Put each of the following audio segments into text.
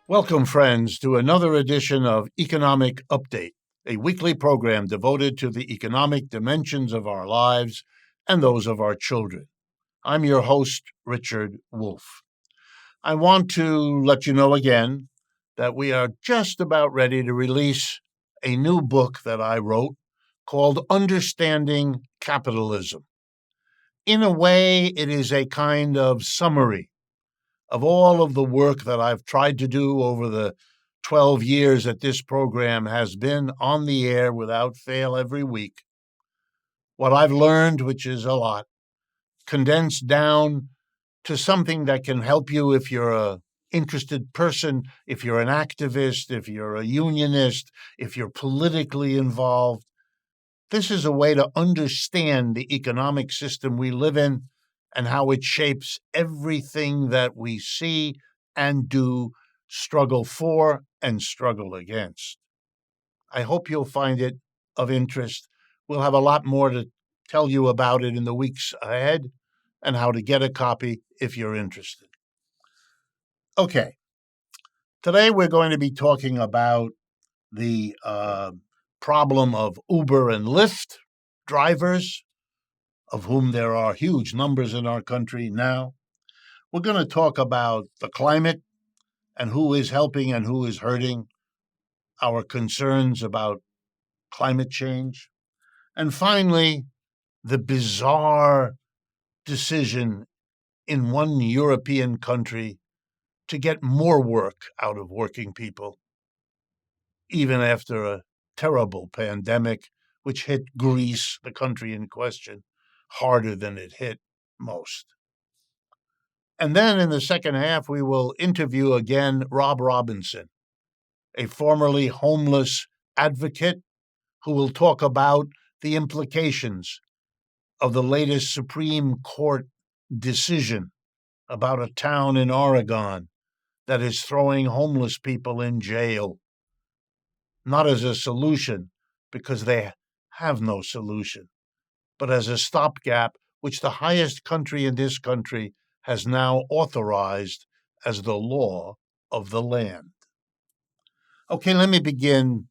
Welcome, friends, to another edition of Economic Update, a weekly program devoted to the economic dimensions of our lives and those of our children. I'm your host, Richard Wolff. I want to let you know again that we are just about ready to release a new book that I wrote called Understanding Capitalism. In a way, it is a kind of summary of all of the work that I've tried to do over the 12 years that this program has been on the air without fail every week. What I've learned, which is a lot, condensed down to something that can help you if you're an interested person, if you're an activist, if you're a unionist, if you're politically involved. This is a way to understand the economic system we live in and how it shapes everything that we see and do, struggle for, and struggle against. I hope you'll find it of interest. We'll have a lot more to tell you about it in the weeks ahead and how to get a copy if you're interested. Okay, today we're going to be talking about the problem of Uber and Lyft drivers, of whom there are huge numbers in our country now. We're going to talk about the climate and who is helping and who is hurting, our concerns about climate change, and finally, the bizarre decision in one European country to get more work out of working people, even after a terrible pandemic which hit Greece, the country in question, harder than it hit most. And then in the second half, we will interview again Rob Robinson, a formerly homeless advocate who will talk about the implications of the latest Supreme Court decision about a town in Oregon that is throwing homeless people in jail, not as a solution, because they have no solution, but as a stopgap, which the highest country in this country has now authorized as the law of the land. Okay, let me begin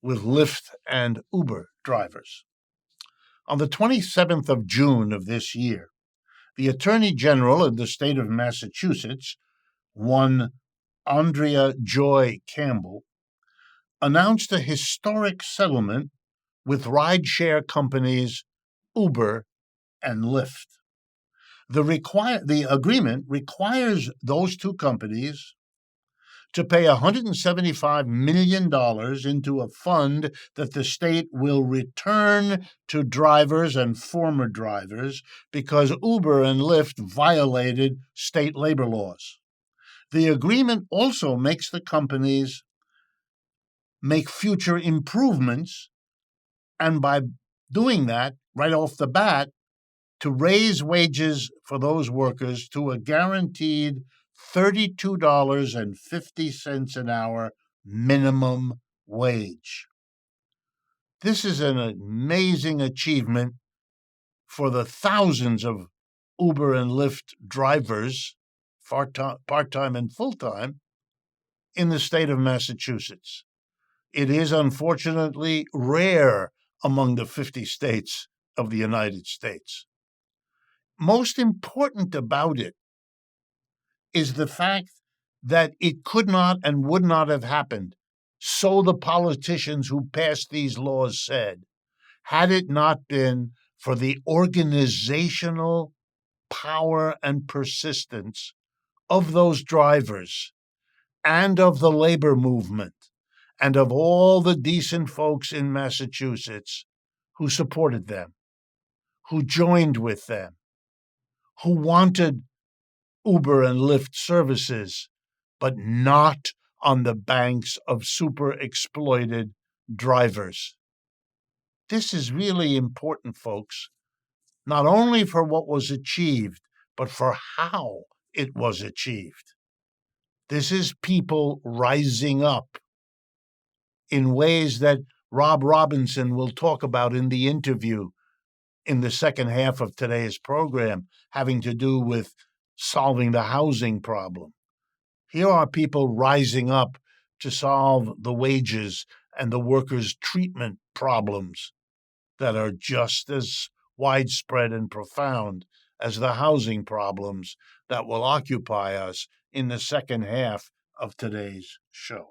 with Lyft and Uber drivers. On the 27th of June of this year, the Attorney General in the state of Massachusetts, one Andrea Joy Campbell, announced a historic settlement with rideshare companies Uber and Lyft. The agreement requires those two companies to pay $175 million into a fund that the state will return to drivers and former drivers because Uber and Lyft violated state labor laws. The agreement also makes the companies make future improvements, and by doing that, right off the bat, to raise wages for those workers to a guaranteed $32.50 an hour minimum wage. This is an amazing achievement for the thousands of Uber and Lyft drivers, part-time and full-time, in the state of Massachusetts. It is unfortunately rare among the 50 states of the United States. Most important about it is the fact that it could not and would not have happened, so the politicians who passed these laws said, had it not been for the organizational power and persistence of those drivers and of the labor movement and of all the decent folks in Massachusetts who supported them, who joined with them, who wanted Uber and Lyft services, but not on the banks of super exploited drivers. This is really important, folks, not only for what was achieved, but for how it was achieved. This is people rising up in ways that Rob Robinson will talk about in the interview in the second half of today's program, having to do with solving the housing problem. Here are people rising up to solve the wages and the workers' treatment problems that are just as widespread and profound as the housing problems that will occupy us in the second half of today's show.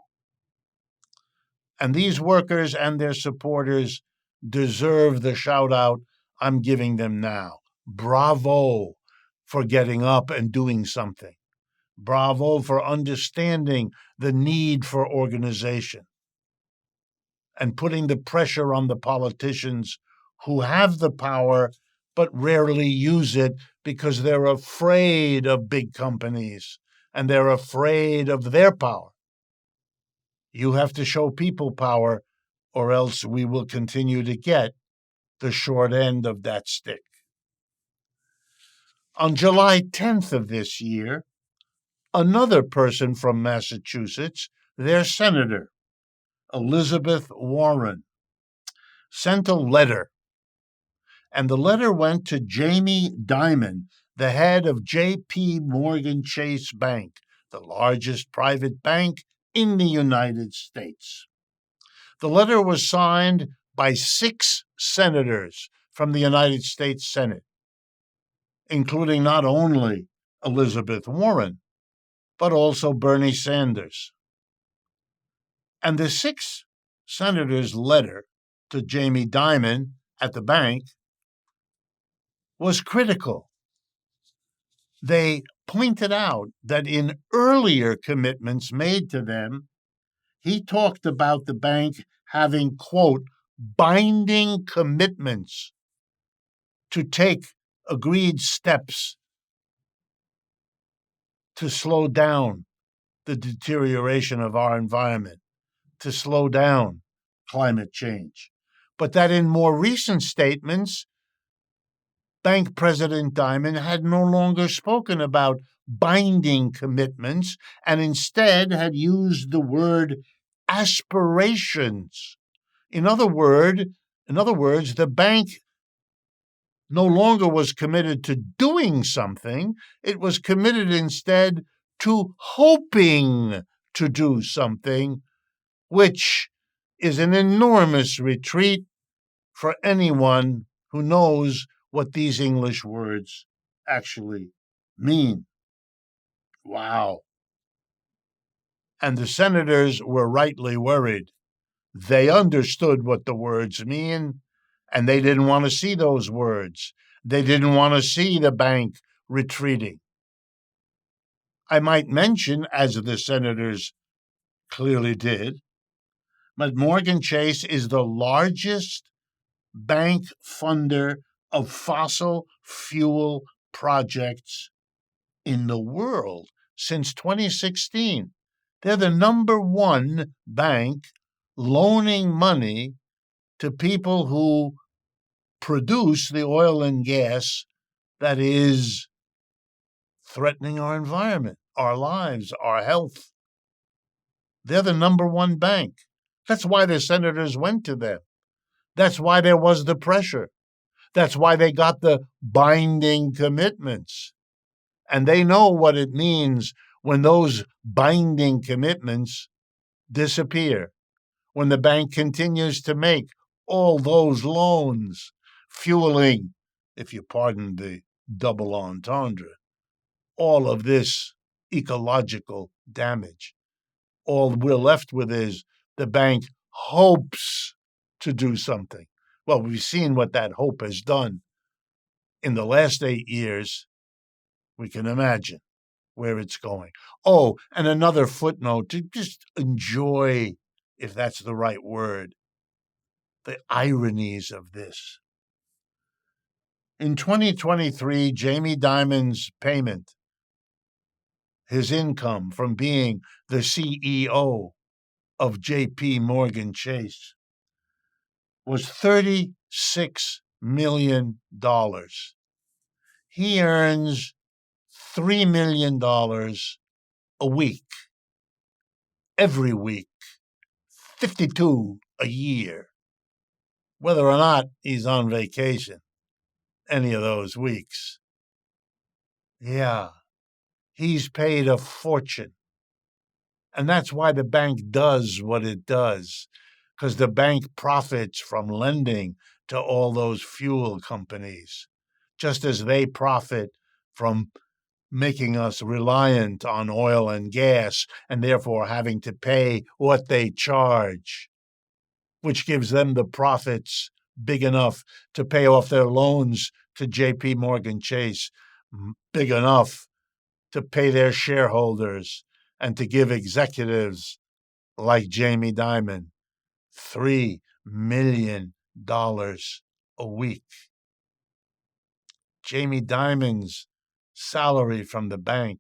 And these workers and their supporters deserve the shout out I'm giving them now. Bravo for getting up and doing something. Bravo for understanding the need for organization and putting the pressure on the politicians who have the power but rarely use it because they're afraid of big companies and they're afraid of their power. You have to show people power, or else we will continue to get the short end of that stick. On July 10th of this year, another person from Massachusetts, their senator, Elizabeth Warren, sent a letter. And the letter went to Jamie Dimon, the head of J.P. Morgan Chase Bank, the largest private bank in the United States. The letter was signed by 6 senators from the United States Senate, including not only Elizabeth Warren, but also Bernie Sanders. And the 6 senators' letter to Jamie Dimon at the bank was critical. They pointed out that in earlier commitments made to them, he talked about the bank having, quote, binding commitments to take agreed steps to slow down the deterioration of our environment, to slow down climate change. But that in more recent statements, Bank President Dimon had no longer spoken about binding commitments and instead had used the word aspirations. In other words, the bank no longer was committed to doing something. It was committed instead to hoping to do something, which is an enormous retreat for anyone who knows what these English words actually mean. Wow. And the senators were rightly worried. They understood what the words mean, and they didn't want to see those words. They didn't want to see the bank retreating. I might mention, as the senators clearly did, but Morgan Chase is the largest bank funder of fossil fuel projects in the world since 2016. They're the number one bank loaning money to people who produce the oil and gas that is threatening our environment, our lives, our health. They're the number one bank. That's why the senators went to them. That's why there was the pressure. That's why they got the binding commitments. And they know what it means when those binding commitments disappear, when the bank continues to make all those loans, fueling, if you pardon the double entendre, all of this ecological damage. All we're left with is the bank hopes to do something. Well, we've seen what that hope has done in the last 8 years. We can imagine where it's going. Oh, and another footnote to just enjoy, if that's the right word, the ironies of this. In 2023, Jamie Dimon's payment, his income from being the CEO of J.P. Morgan Chase, was $36 million. He earns $3 million a week, every week, 52 a year, whether or not he's on vacation any of those weeks. Yeah, he's paid a fortune. And that's why the bank does what it does, because the bank profits from lending to all those fuel companies, just as they profit from making us reliant on oil and gas and therefore having to pay what they charge, which gives them the profits big enough to pay off their loans to JP Morgan Chase, big enough to pay their shareholders and to give executives like Jamie Dimon $3 million a week. Jamie Dimon's salary from the bank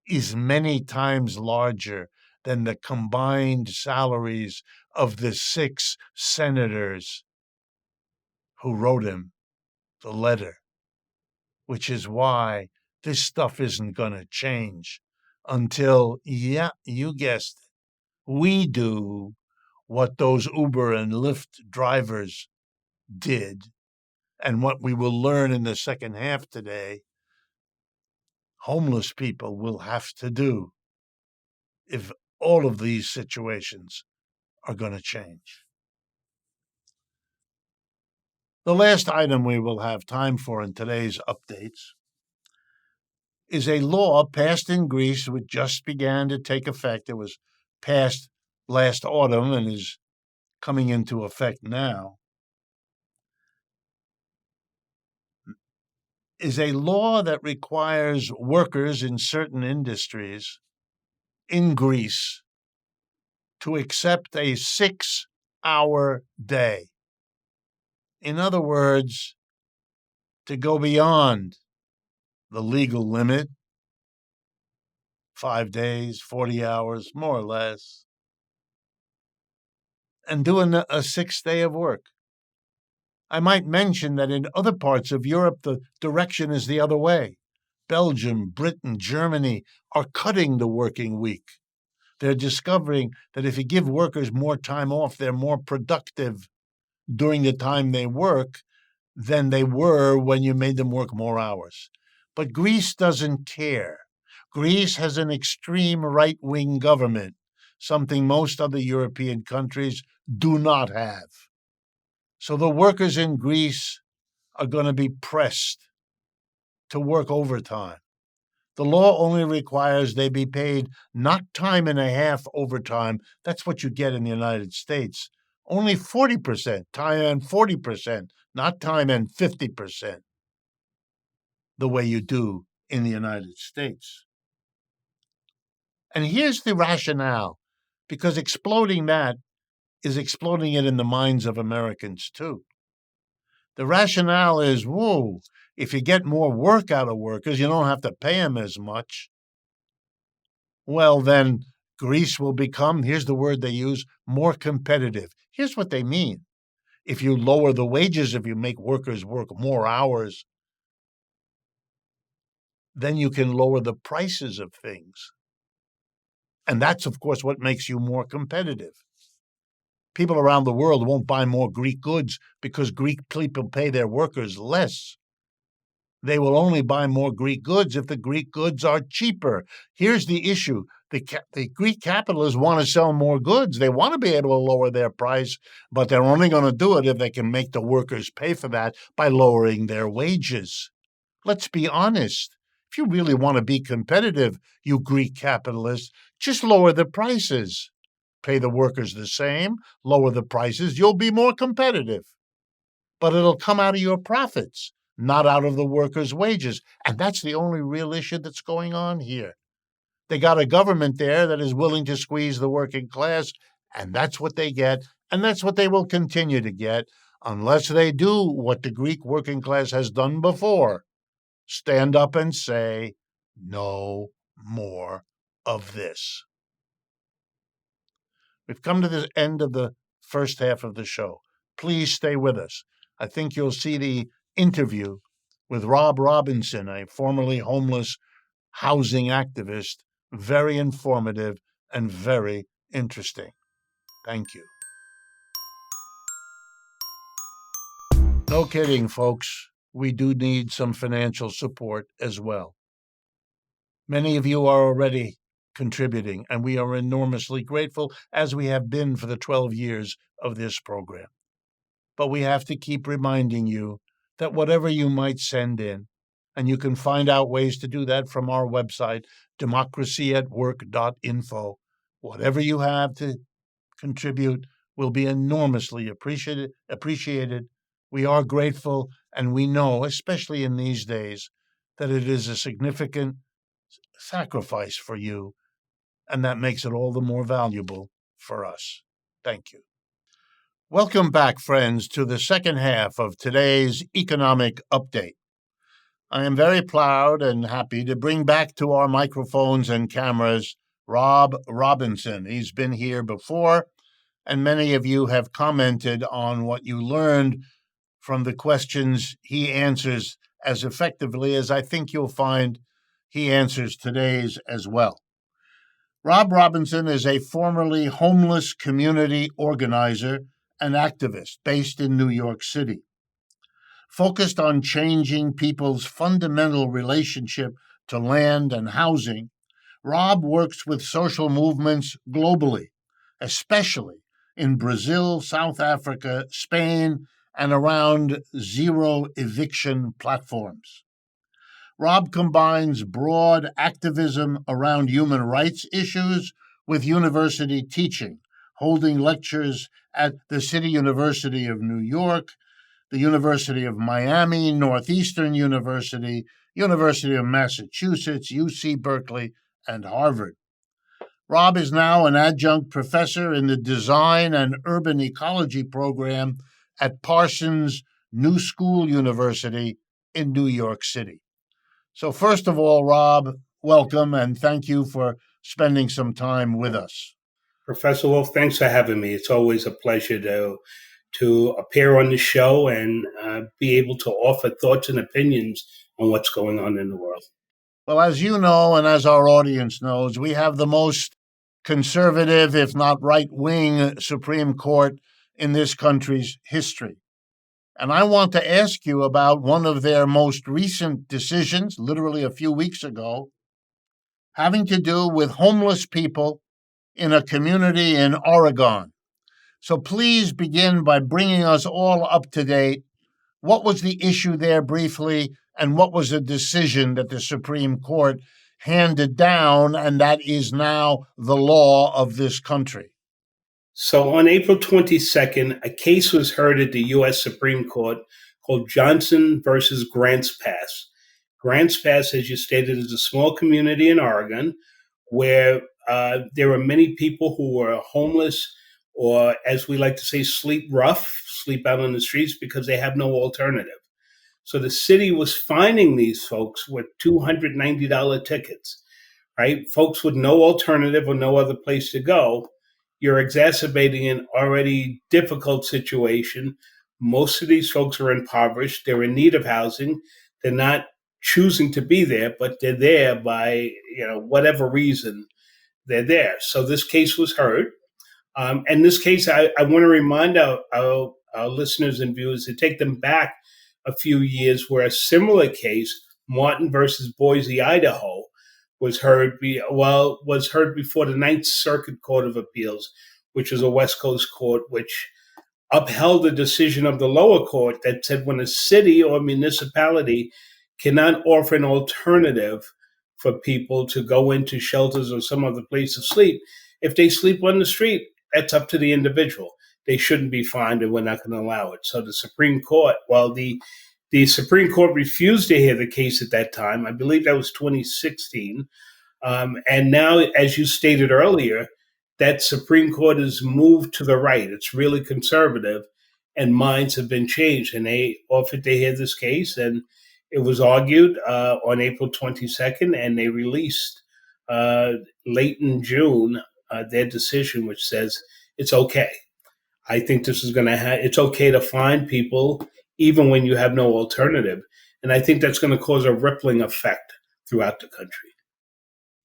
is many times larger than the combined salaries of the 6 senators who wrote him the letter, which is why this stuff isn't going to change until, yeah, you guessed it, we do what those Uber and Lyft drivers did, and what we will learn in the second half today, homeless people will have to do if all of these situations are going to change. The last item we will have time for in today's updates is a law passed in Greece which just began to take effect. It was passed last autumn and is coming into effect now. Is a law that requires workers in certain industries in Greece to accept a 6-hour day. In other words, to go beyond the legal limit, 5 days, 40 hours, more or less, and doing a 6th day of work. I might mention that in other parts of Europe, the direction is the other way. Belgium, Britain, Germany are cutting the working week. They're discovering that if you give workers more time off, they're more productive during the time they work than they were when you made them work more hours. But Greece doesn't care. Greece has an extreme right-wing government, something most other European countries do not have. So the workers in Greece are going to be pressed to work overtime. The law only requires they be paid not time and a half overtime. That's what you get in the United States. Only 40%, time and 40%, not time and 50%, the way you do in the United States. And here's the rationale, because exploding that is exploding it in the minds of Americans too. The rationale is, whoa, if you get more work out of workers, you don't have to pay them as much. Well, then Greece will become, here's the word they use, more competitive. Here's what they mean. If you lower the wages, if you make workers work more hours, then you can lower the prices of things. And that's, of course, what makes you more competitive. People around the world won't buy more Greek goods because Greek people pay their workers less. They will only buy more Greek goods if the Greek goods are cheaper. Here's the issue. The Greek capitalists want to sell more goods. They want to be able to lower their price, but they're only going to do it if they can make the workers pay for that by lowering their wages. Let's be honest. If you really want to be competitive, you Greek capitalists, just lower the prices. Pay the workers the same, lower the prices, you'll be more competitive. But it'll come out of your profits, not out of the workers' wages. And that's the only real issue that's going on here. They got a government there that is willing to squeeze the working class, and that's what they get, and that's what they will continue to get unless they do what the Greek working class has done before. Stand up and say, no more of this. We've come to the end of the first half of the show. Please stay with us. I think you'll see the interview with Rob Robinson, a formerly homeless housing activist, very informative and very interesting. Thank you. No kidding, folks. We do need some financial support as well. Many of you are already contributing, and we are enormously grateful, as we have been for the 12 years of this program. But we have to keep reminding you that whatever you might send in, and you can find out ways to do that from our website, democracyatwork.info, whatever you have to contribute will be enormously appreciated. We are grateful, and we know, especially in these days, that it is a significant sacrifice for you, and that makes it all the more valuable for us. Thank you. Welcome back, friends, to the second half of today's economic update. I am very proud and happy to bring back to our microphones and cameras Rob Robinson. He's been here before, and many of you have commented on what you learned from the questions he answers as effectively as I think you'll find he answers today's as well. Rob Robinson is a formerly homeless community organizer and activist based in New York City. Focused on changing people's fundamental relationship to land and housing, Rob works with social movements globally, especially in Brazil, South Africa, Spain, and around zero eviction platforms. Rob combines broad activism around human rights issues with university teaching, holding lectures at the City University of New York, the University of Miami, Northeastern University, University of Massachusetts, UC Berkeley, and Harvard. Rob is now an adjunct professor in the Design and Urban Ecology program at Parsons New School University in New York City. So first of all, Rob, welcome, and thank you for spending some time with us. Professor Wolff, thanks for having me. It's always a pleasure to appear on the show and be able to offer thoughts and opinions on what's going on in the world. Well, as you know, and as our audience knows, we have the most conservative, if not right-wing, Supreme Court in this country's history. And I want to ask you about one of their most recent decisions, literally a few weeks ago, having to do with homeless people in a community in Oregon. So please begin by bringing us all up to date. What was the issue there briefly, and what was the decision that the Supreme Court handed down, and that is now the law of this country? So on April 22nd, a case was heard at the U.S. Supreme Court called Johnson versus Grants Pass. Grants Pass, as you stated, is a small community in Oregon where there are many people who are homeless, or as we like to say, sleep rough, sleep out on the streets because they have no alternative. So the city was fining these folks with $290 tickets, right? Folks with no alternative or no other place to go. You're exacerbating an already difficult situation. Most of these folks are impoverished. They're in need of housing. They're not choosing to be there, but they're there by, whatever reason they're there. So this case was heard. And this case, I want to remind our listeners and viewers to take them back a few years where a similar case, Martin versus Boise, Idaho, was heard before the Ninth Circuit Court of Appeals, which is a West Coast court, which upheld a decision of the lower court that said when a city or municipality cannot offer an alternative for people to go into shelters or some other place to sleep, if they sleep on the street, that's up to the individual. They shouldn't be fined, and we're not going to allow it. So the Supreme Court, the Supreme Court refused to hear the case at that time. I believe that was 2016. And now, as you stated earlier, that Supreme Court has moved to the right. It's really conservative, and minds have been changed. And they offered to hear this case, and it was argued on April 22nd, and they released late in June their decision, which says it's okay. I think this is going to it's okay to fine people even when you have no alternative. And I think that's going to cause a rippling effect throughout the country.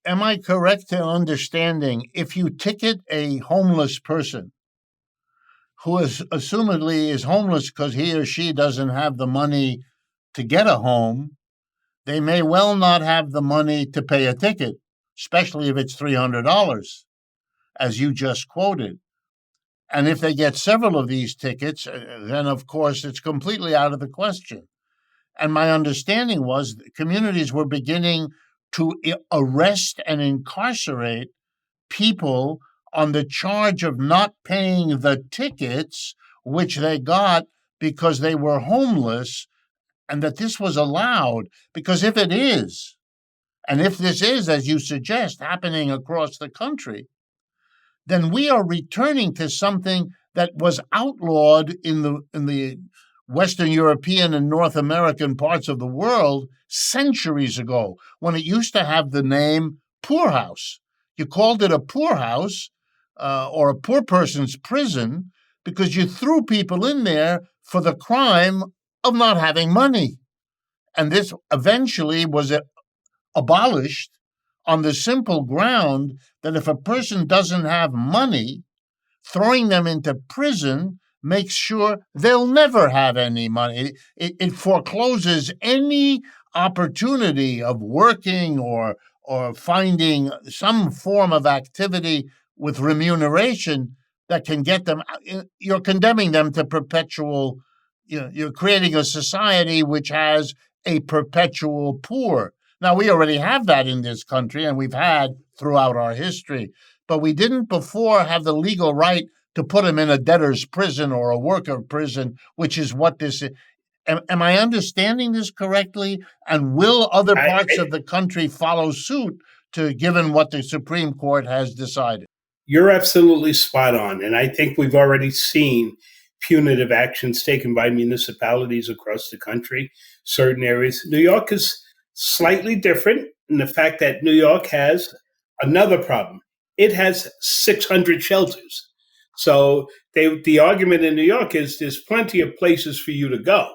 Am I correct in understanding if you ticket a homeless person who is assumedly is homeless because he or she doesn't have the money to get a home, they may well not have the money to pay a ticket. especially if it's $300, as you just quoted. And if they get several of these tickets, then of course it's completely out of the question. And my understanding was that communities were beginning to arrest and incarcerate people on the charge of not paying the tickets which they got because they were homeless, and that this was allowed. Because if it is, and if this is, as you suggest, happening across the country, then we are returning to something that was outlawed in the Western European and North American parts of the world centuries ago, when it used to have the name poorhouse. You called it a poorhouse or a poor person's prison because you threw people in there for the crime of not having money. And this eventually was abolished on the simple ground that if a person doesn't have money, throwing them into prison makes sure they'll never have any money. It forecloses any opportunity of working or finding some form of activity with remuneration that can get them. You're condemning them to perpetual. You're creating a society which has a perpetual poor. Now, we already have that in this country, and we've had throughout our history, but we didn't before have the legal right to put them in a debtor's prison or a worker prison, which is what this is. Am I understanding this correctly? And will other parts of the country follow suit given what the Supreme Court has decided? You're absolutely spot on. And I think we've already seen punitive actions taken by municipalities across the country, certain areas. New York is slightly different in the fact that New York has another problem. It has 600 shelters. So the argument in New York is there's plenty of places for you to go.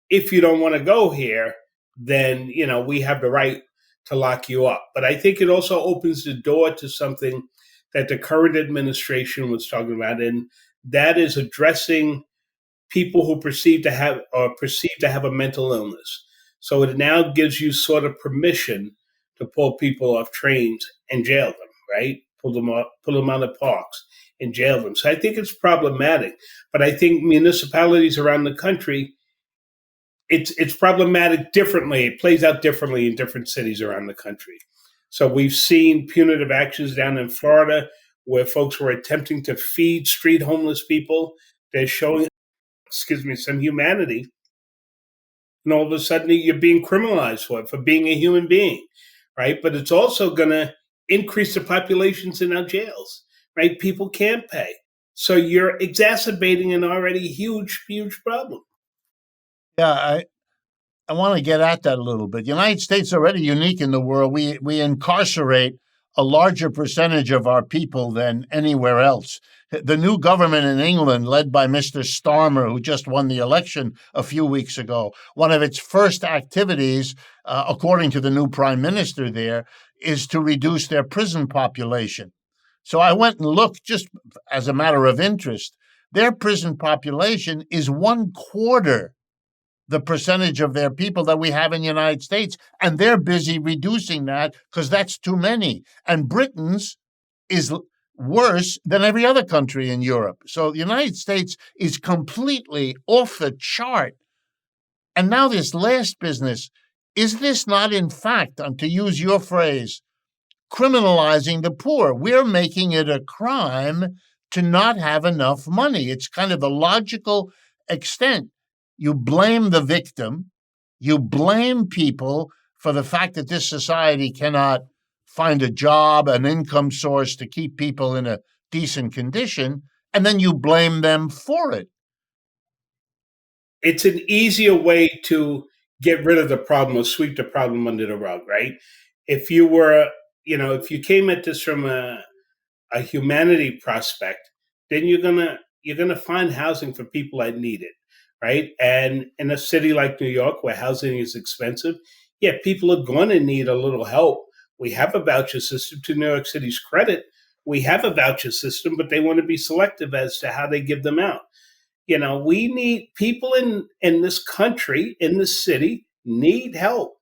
If you don't want to go here, then we have the right to lock you up. But I think it also opens the door to something that the current administration was talking about, and that is addressing people who perceive to have a mental illness. So it now gives you sort of permission to pull people off trains and jail them, right? Pull them out of parks and jail them. So I think it's problematic. But I think municipalities around the country, it's problematic differently. It plays out differently in different cities around the country. So we've seen punitive actions down in Florida where folks were attempting to feed street homeless people. They're showing, some humanity. And all of a sudden you're being criminalized for being a human being, right? But it's also going to increase the populations in our jails, right? People can't pay. So you're exacerbating an already huge, huge problem. Yeah, I want to get at that a little bit. The United States is already unique in the world. We incarcerate a larger percentage of our people than anywhere else. The new government in England, led by Mr. Starmer, who just won the election a few weeks ago, one of its first activities, according to the new prime minister there, is to reduce their prison population. So I went and looked just as a matter of interest. Their prison population is 1/4 the percentage of their people that we have in the United States, and they're busy reducing that because that's too many. And Britain's is worse than every other country in Europe. So the United States is completely off the chart. And now this last business, is this not in fact, to use your phrase, criminalizing the poor? We're making it a crime to not have enough money. It's kind of the logical extent. You blame the victim. You blame people for the fact that this society cannot find a job, an income source to keep people in a decent condition, and then you blame them for it. It's an easier way to get rid of the problem or sweep the problem under the rug, right? If you were, if you came at this from a humanity prospect, then you're gonna find housing for people that need it, right? And in a city like New York, where housing is expensive, yeah, people are going to need a little help. We have a voucher system. To New York City's credit, we have a voucher system, but they want to be selective as to how they give them out. We need people in this country, in this city, need help.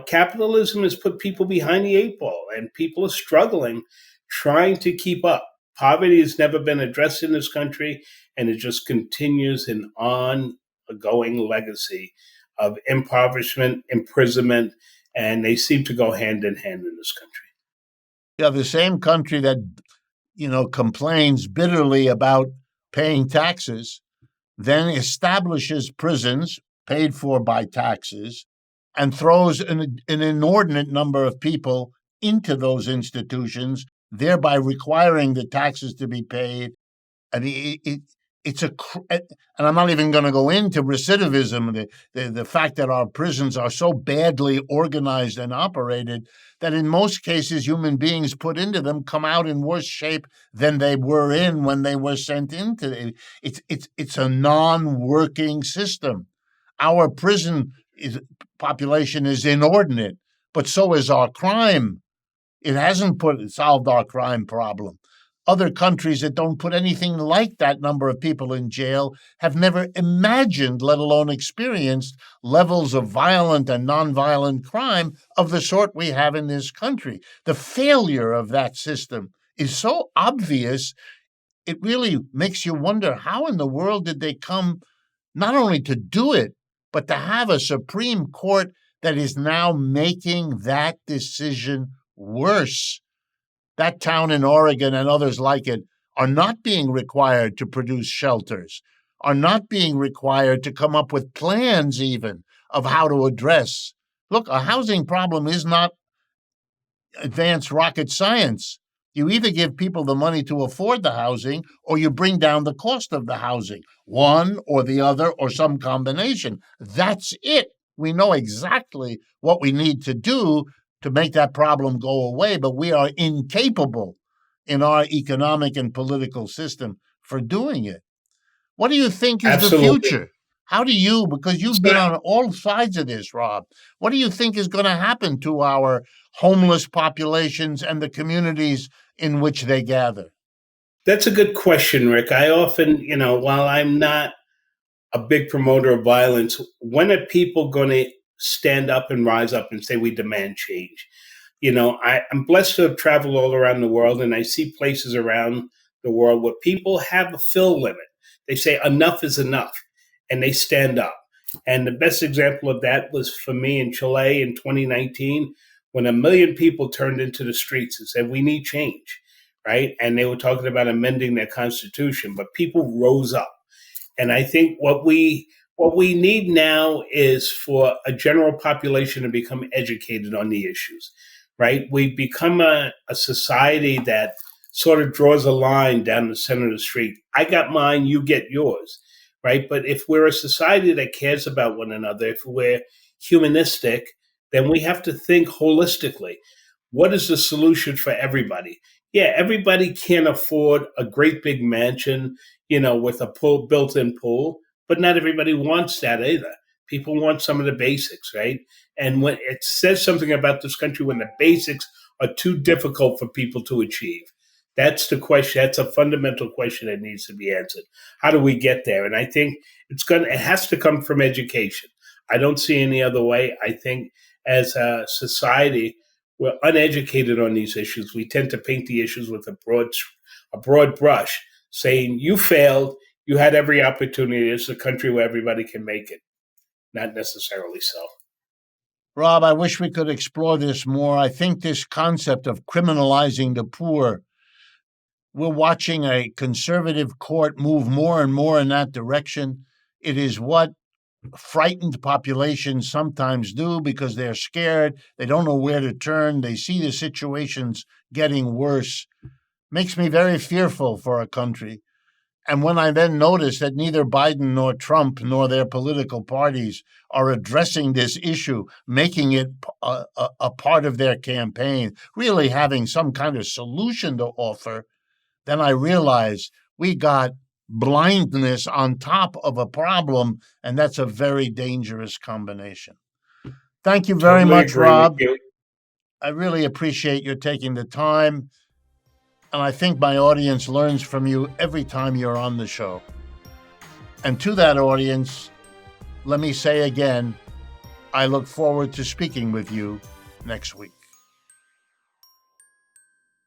capitalism has put people behind the eight ball, and people are struggling trying to keep up. Poverty has never been addressed in this country, and it just continues an ongoing legacy of impoverishment, imprisonment, and they seem to go hand in hand in this country. Yeah, the same country that, complains bitterly about paying taxes, then establishes prisons paid for by taxes and throws an inordinate number of people into those institutions, thereby requiring the taxes to be paid. I mean, and I'm not even going to go into recidivism, the fact that our prisons are so badly organized and operated that in most cases human beings put into them come out in worse shape than they were in when they were sent into it. It's a non-working system. Our prison population is inordinate, but so is our crime. It hasn't solved our crime problem. Other countries that don't put anything like that number of people in jail have never imagined, let alone experienced, levels of violent and nonviolent crime of the sort we have in this country. The failure of that system is so obvious, it really makes you wonder how in the world did they come not only to do it, but to have a Supreme Court that is now making that decision worse. That town in Oregon and others like it are not being required to produce shelters, are not being required to come up with plans even of how to address. Look, a housing problem is not advanced rocket science. You either give people the money to afford the housing or you bring down the cost of the housing, one or the other or some combination. That's it. We know exactly what we need to do to make that problem go away, but we are incapable in our economic and political system for doing it. What do you think is the Absolutely. future? How do you, because you've been on all sides of this, Rob, what do you think is going to happen to our homeless populations and the communities in which they gather? That's a good question, Rick. I often, while I'm not a big promoter of violence, when are people going to stand up and rise up and say we demand change? I'm blessed to have traveled all around the world, and I see places around the world where people have a fill limit. They say enough is enough, and they stand up. And the best example of that was for me in Chile in 2019, when 1 million people turned into the streets and said, we need change, right? And they were talking about amending their constitution, but people rose up. And I think what we need now is for a general population to become educated on the issues, right? We've become a society that sort of draws a line down the center of the street. I got mine, you get yours, right? But if we're a society that cares about one another, if we're humanistic, then we have to think holistically. What is the solution for everybody? Yeah, everybody can't afford a great big mansion, with a built-in pool, but not everybody wants that either. People want some of the basics, right? And when it says something about this country when the basics are too difficult for people to achieve. That's the question. That's a fundamental question that needs to be answered. How do we get there? And I think it has to come from education. I don't see any other way. I think as a society, we're uneducated on these issues. We tend to paint the issues with a broad brush, saying you failed, you had every opportunity. It's a country where everybody can make it. Not necessarily so. Rob, I wish we could explore this more. I think this concept of criminalizing the poor, we're watching a conservative court move more and more in that direction. It is what frightened populations sometimes do because they're scared. They don't know where to turn. They see the situations getting worse. Makes me very fearful for a country. And when I then notice that neither Biden nor Trump nor their political parties are addressing this issue, making it a part of their campaign, really having some kind of solution to offer, then I realize we got blindness on top of a problem, and that's a very dangerous combination. Thank you very much, Rob. I really appreciate you taking the time, and I think my audience learns from you every time you're on the show. And to that audience, let me say again, I look forward to speaking with you next week.